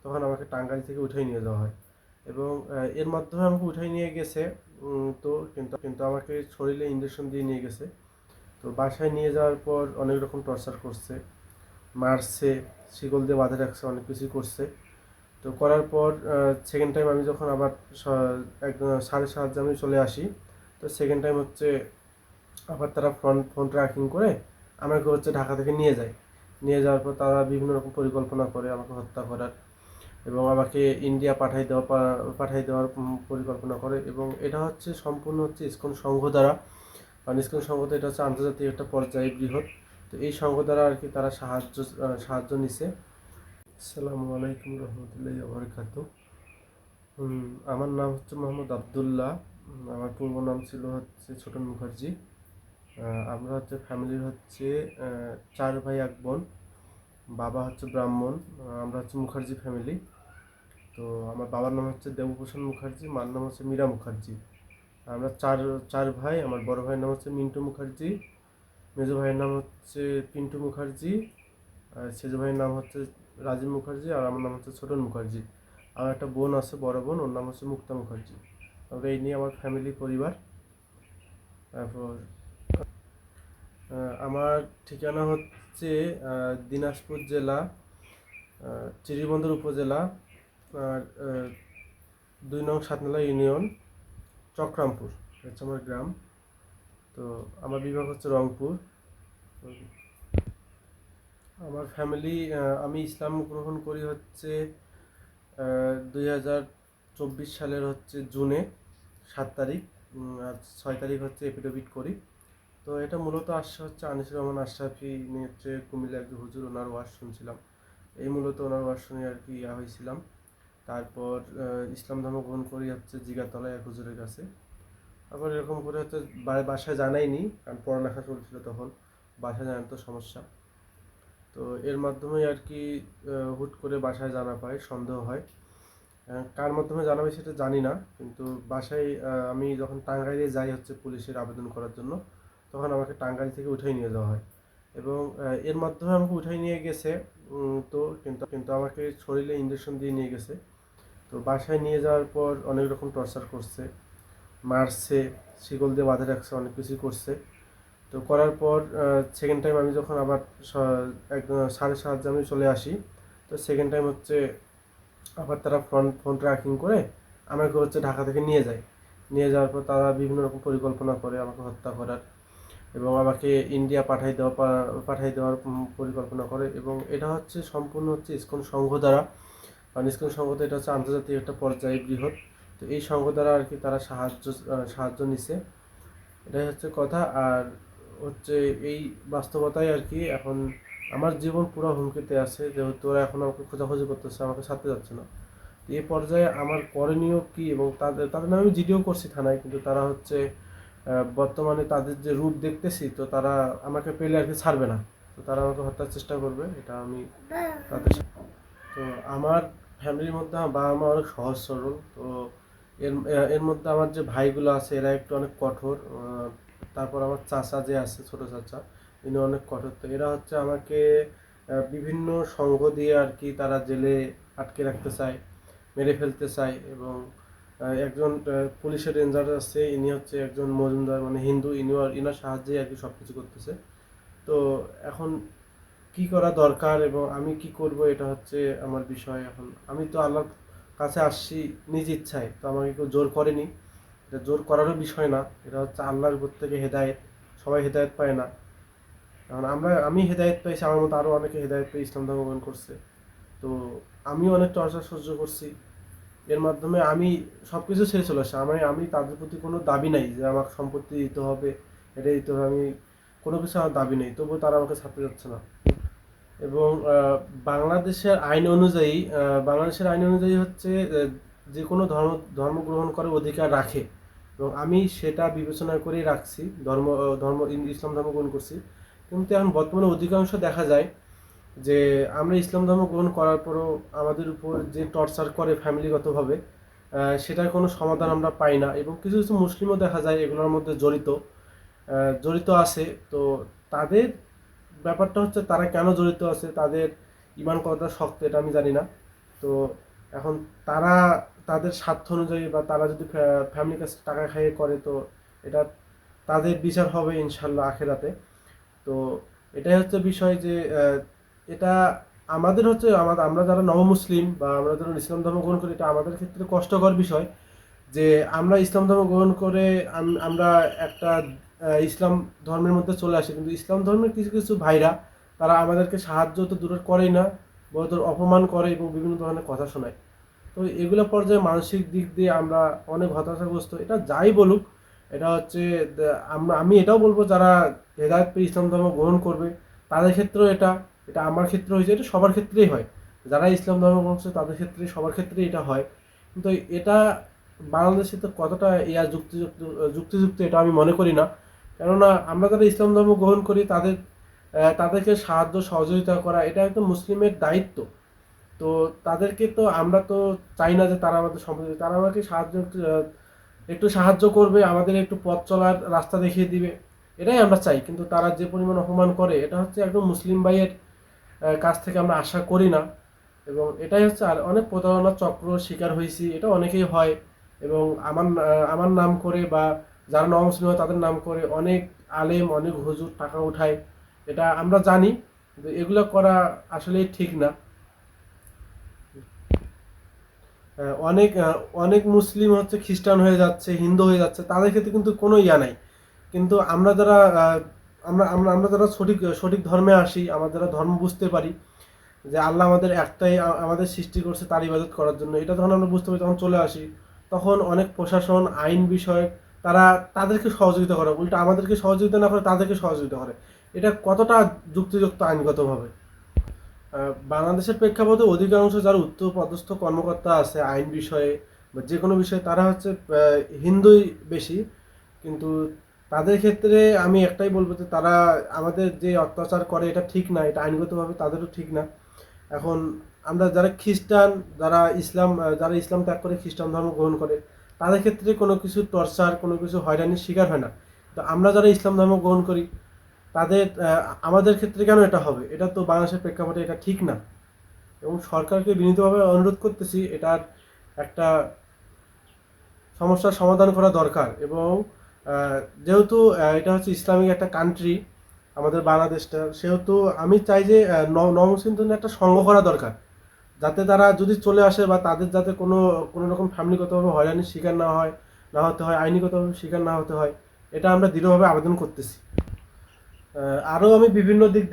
তখন আমাকে টাঙ্গাইল থেকে উঠাই নিয়ে যাওয়া হয় এবং এর মাধ্যমে আমাকে উঠাই নিয়ে গেছে। তো কিন্তু আমাকে শরীরে ইঞ্জেকশন দিয়ে নিয়ে গেছে। তো বাসায় নিয়ে যাওয়ার পর অনেক রকম টর্চার করছে, মারছে, শিকল দিয়ে বাঁধে রাখছে, অনেক কিছুই করছে। তো করার পর সেকেন্ড টাইম আমি যখন আবার একদম 7:30 আমি চলে আসি, তো সেকেন্ড টাইম হচ্ছে আবার তারা ফোন ট্র্যাকিং করে আমাকে হচ্ছে ঢাকা থেকে নিয়ে যায়। নিয়ে যাওয়ার পর তারা বিভিন্ন রকম পরিকল্পনা করে আমাকে হত্যা করার এবং আমাকে ইন্ডিয়া পাঠাই দেওয়ার পরিকল্পনা করে। এবং এটা হচ্ছে সম্পূর্ণ হচ্ছে ইসকন সংঘ দ্বারা, কারণ ইসকন সংঘ তো এটা হচ্ছে আন্তর্জাতিক একটা পর্যায়ে বৃহৎ। তো এই সংঘ দ্বারা আর কি তারা সাহায্য নিছে। আসসালামু আলাইকুম রহমতুল্লাহি ওয়া বারাকাতুহু। আমার নাম হচ্ছে মোহাম্মদ আবদুল্লাহ। আমার পূর্ব নাম ছিল হচ্ছে ছোটন মুখার্জি। আমরা হচ্ছে ফ্যামিলির হচ্ছে 4 ভাই 1 বোন। বাবা হচ্ছে ব্রাহ্মণ। আমরা হচ্ছে মুখার্জি ফ্যামিলি। তো আমার বাবার নাম হচ্ছে দেবপ্রসাদ মুখার্জি, মার নাম হচ্ছে মীরা মুখার্জি। আমরা চার চার ভাই। আমার বড় ভাইয়ের নাম হচ্ছে মিন্টু মুখার্জি, মেজো ভাইয়ের নাম হচ্ছে পিন্টু মুখার্জি, আর সেজো ভাইয়ের নাম হচ্ছে রাজীব মুখার্জি, আর আমার নাম হচ্ছে ছোটন মুখার্জি। আমার একটা বোন আছে, বড় বোন, ওর নাম হচ্ছে মুক্তা মুখার্জি। তবে এই নিয়ে আমার ফ্যামিলি পরিবার। তারপর আমার ঠিকানা হচ্ছে দিনাজপুর জেলা, চিরিবন্দর উপজেলা, আর 2 নং সাতনালা ইউনিয়ন, চক্রামপুর হচ্ছে আমার গ্রাম। তো আমার বিভাগ হচ্ছে রংপুর। আমার ফ্যামিলি, আমি ইসলাম গ্রহণ করি হচ্ছে 2024 সালের হচ্ছে জুনে 7 তারিখ। আর 6 তারিখ হচ্ছে এফিডেভিট করি। তো এটা মূলত আসছে হচ্ছে আনিসুর রহমান আশরাফি, ইনি হচ্ছে কুমিল্লা একজন হুজুর, ওনার ওয়াজ শুনছিলাম। এই মূলত ওনার ওয়াজ শুনে আর কি হয়েছিলাম। তারপর ইসলাম ধর্ম গ্রহণ করি হচ্ছে জিগাতলায় এক হুজুরের কাছে। তারপর এরকম করে হচ্ছে বাসায় জানাইনি, কারণ পড়ালেখা চলছিল তখন, বাসায় জানার তো সমস্যা। তো এর মাধ্যমে আর কি হুট করে বাসায় জানা পায়, সন্দেহ হয়। কার মাধ্যমে জানাবে সেটা জানি না, কিন্তু বাসায় আমি যখন টাঙ্গাইলে যাই হচ্ছে পুলিশের আবেদন করার জন্য, তখন আমাকে টাঙ্গাইল থেকে উঠাই নিয়ে যাওয়া হয় এবং এর মাধ্যমে আমাকে উঠাই নিয়ে গেছে। তো কিন্তু আমাকে শরীরে ইঞ্জেকশন দিয়ে নিয়ে গেছে। তো বাসায় নিয়ে যাওয়ার পর অনেক রকম টর্চার করছে, মারছে, শিকল দিয়ে বাঁধে রাখছে, অনেক কিছুই করছে। তো করার পর সেকেন্ড টাইম আমি যখন আবার একদম 7:30 আমি চলে আসি, তো সেকেন্ড টাইম হচ্ছে আবার তারা ফোন ট্র্যাকিং করে আমাকে হচ্ছে ঢাকা থেকে নিয়ে যায়। নিয়ে যাওয়ার পর তারা বিভিন্ন রকম পরিকল্পনা করে আমাকে হত্যা করার এবং আমাকে ইন্ডিয়া পাঠাই দেওয়ার পরিকল্পনা করে। এবং এটা হচ্ছে সম্পূর্ণ হচ্ছে ইসকন সংঘ দ্বারা, কারণ ইসকন সংঘ তো এটা হচ্ছে আন্তর্জাতিক একটা পর্যায়ে বৃহৎ। তো এই সংঘ দ্বারা আর কি তারা সাহায্য নিছে। এটাই হচ্ছে কথা। আর হচ্ছে এই বাস্তবতায় আর কি এখন আমার জীবন পুরো হুমকিতে আছে, যেহেতু ওরা এখন আমাকে খোঁজাখুঁজি করতেছে, আমাকে ছাড়তে যাচ্ছে না। তো এই পর্যায়ে আমার করণীয় কি, এবং তাদের নামে আমি জিডিও করছি থানায়, কিন্তু তারা হচ্ছে বর্তমানে তাদের যে রূপ দেখতেছি, তো তারা আমাকে পেলে আর কি ছাড়বে না। তো তারা আমাকে হত্যার চেষ্টা করবে, এটা আমি তাদের তো আমার ফ্যামিলির মধ্যে আমার বাবা মা অনেক সহজ সরল। তো এর এর মধ্যে আমার যে ভাইগুলো আছে এরা একটু অনেক কঠোর। তারপর আমার চাচা যে আছে, ছোট চাচা, ইনি অনেক কঠোর। তো এরা হচ্ছে আমাকে বিভিন্ন সঙ্গ দিয়ে আর কি তারা জেলে আটকে রাখতে চায়, মেরে ফেলতে চায়। এবং একজন পুলিশের রেঞ্জার আছে, ইনি হচ্ছে একজন মজুমদার, মানে হিন্দু, ইনার সাহায্যে আর কি সব কিছু করতেছে। তো এখন কি করা দরকার এবং আমি কি করব, এটা হচ্ছে আমার বিষয়। এখন আমি তো আল্লাহর কাছে আসছি নিজ ইচ্ছায়, তো আমাকে কেউ জোর করেনি। এটা জোর করারও বিষয় না, এটা হচ্ছে আল্লাহর উপর থেকে হেদায়েত। সবাই হেদায়েত পায় না। কারণ আমি হেদায়েত পেয়েছি, আমার মতো আরও অনেকে হেদায়েত পেয়ে ইসলাম ধর্ম গ্রহণ করছে। তো আমিও অনেক টর্চার সহ্য করছি। এর মাধ্যমে আমি সব কিছু ছেড়ে চলে আসি। আমি তাদের প্রতি কোনো দাবি নাই যে আমাকে সম্পত্তি দিতে হবে, এটা দিতে হবে, আমি কোনো কিছু আমার দাবি নেই, তবুও তারা আমাকে ছাড়তে যাচ্ছে না। এবং বাংলাদেশের আইন অনুযায়ী হচ্ছে যে কোনো ধর্ম গ্রহণ করার অধিকার রাখে, এবং আমি সেটা বিবেচনা করেই রাখছি, ইসলাম ধর্ম গ্রহণ করছি। কিন্তু এখন বর্তমানে অধিকাংশ দেখা যায় যে আমরা ইসলাম ধর্ম গ্রহণ করার পরও আমাদের উপর যে টর্চার করে ফ্যামিলিগতভাবে, সেটার কোনো সমাধান আমরা পাই না। এবং কিছু কিছু মুসলিমও দেখা যায় এগুলোর মধ্যে জড়িত আছে। তো তাদের ব্যাপারটা হচ্ছে তারা কেন জড়িত আছে, তাদের ইমান কতটা শক্ত, এটা আমি জানি না। তো এখন তারা তাদের স্বার্থ অনুযায়ী বা তারা যদি ফ্যামিলির কাছে টাকা খাইয়ে করে, তো এটা তাদের বিচার হবে ইনশাল্লাহ আখেরাতে। তো এটাই হচ্ছে বিষয় যে এটা আমাদের হচ্ছে আমরা যারা নবমুসলিম বা আমরা যারা ইসলাম ধর্ম গ্রহণ করি, এটা আমাদের ক্ষেত্রে কষ্টকর বিষয় যে আমরা ইসলাম ধর্ম গ্রহণ করে আমরা একটা ইসলাম ধর্মের মধ্যে চলে আসি, কিন্তু ইসলাম ধর্মের কিছু কিছু ভাইরা তারা আমাদেরকে সাহায্য তো দূরের করেই না, বড় অপমান করে এবং বিভিন্ন ধরনের কথা শোনায়। তো এগুলো পর্যায়ে মানসিক দিক দিয়ে আমরা অনেক হতাশাগ্রস্ত। এটা যাই বলুক, এটা হচ্ছে আমি এটাও বলবো যারা হেদায়েত পেয়ে ইসলাম ধর্ম গ্রহণ করবে তাদের ক্ষেত্রেও এটা, এটা আমার ক্ষেত্রে হয়েছে, এটা সবার ক্ষেত্রেই হয়। যারা ইসলাম ধর্ম গ্রহণ করছে তাদের ক্ষেত্রে, সবার ক্ষেত্রেই এটা হয়। কিন্তু এটা বাংলাদেশে তো কতটা যুক্তিযুক্ত এটা আমি মনে করি না। কেননা আমরা যারা ইসলাম ধর্ম গ্রহণ করি তাদেরকে সাহায্য সহযোগিতা করা এটা একটা মুসলিমের দায়িত্ব। তো তাদেরকে তো আমরা তো চাই না যে তারা আমাদের সম্পর্কে, তারা আমাকে একটু সাহায্য করবে, আমাদের একটু পথ চলার রাস্তা দেখিয়ে দিবে, এটাই আমরা চাই। কিন্তু তারা যে পরিমাণ অপমান করে, এটা হচ্ছে একদম মুসলিম ভাইয়ের কাছ থেকে আমরা আশা করি না। এবং এটাই হচ্ছে, আর অনেক প্রতারণার চক্র শিকার হয়েছি, এটা অনেকেই হয়। এবং আমার নাম করে বা যারা নমুসলিম হয় তাদের নাম করে অনেক আলেম অনেক হুজুর টাকা উঠায়, এটা আমরা জানি। কিন্তু এগুলো করা আসলেই ঠিক না। অনেক মুসলিম হচ্ছে খ্রিস্টান হয়ে যাচ্ছে, হিন্দু হয়ে যাচ্ছে, তাদের ক্ষেত্রে কিন্তু কোনো ইয়া নাই। কিন্তু আমরা যারা আমরা আমরা আমরা যারা সঠিক সঠিক ধর্মে আসি, আমরা যারা ধর্ম বুঝতে পারি যে আল্লাহ আমাদের একটাই আমাদের সৃষ্টি করছে তার ইবাদত করার জন্য, এটা যখন আমরা বুঝতে পারি তখন চলে আসি। তখন অনেক প্রশাসন আইন বিষয়ক তারা তাদেরকে সহযোগিতা করে, উল্টা আমাদেরকে সহযোগিতা না করে তাদেরকে সহযোগিতা করে। এটা কতটা যুক্তিযুক্ত আইনগতভাবে? বাংলাদেশের প্রেক্ষাপটে অধিকাংশ যারা উচ্চপদস্থ কর্মকর্তা আছে আইন বিষয়ে বা যে কোনো বিষয়ে, তারা হচ্ছে হিন্দুই বেশি। কিন্তু তাদের ক্ষেত্রে আমি একটাই বলবো যে তারা আমাদের যে অত্যাচার করে এটা ঠিক না, এটা আইনগতভাবে তাদেরও ঠিক না। এখন আমরা যারা খ্রিস্টান, যারা ইসলাম ত্যাগ করে খ্রিস্টান ধর্ম গ্রহণ করে, তাদের ক্ষেত্রে কোনো কিছু টর্চার, কোনো কিছু হয়রানির শিকার হয় না। তো আমরা যারা ইসলাম ধর্ম গ্রহণ করি তাদের আমাদের ক্ষেত্রে কেন এটা হবে? এটা তো বাংলাদেশের প্রেক্ষাপটে এটা ঠিক না। এবং সরকারকে বিনীতভাবে অনুরোধ করতেছি এটার একটা সমস্যার সমাধান করা দরকার। এবং যেহেতু এটা হচ্ছে ইসলামিক একটা কান্ট্রি আমাদের বাংলাদেশটা, সেহেতু আমি চাই যে নমুসলিমদের জন্য একটা সংঘ করা দরকার, যাতে তারা যদি চলে আসে বা তাদের যাতে কোনো কোনো রকম ফ্যামিলিগতভাবে হয়রানির শিকার না হতে হয়, আইনিগতভাবে শিকার না হতে হয়, এটা আমরা দৃঢ়ভাবে আবেদন করতেছি। আরও আমি বিভিন্ন দিক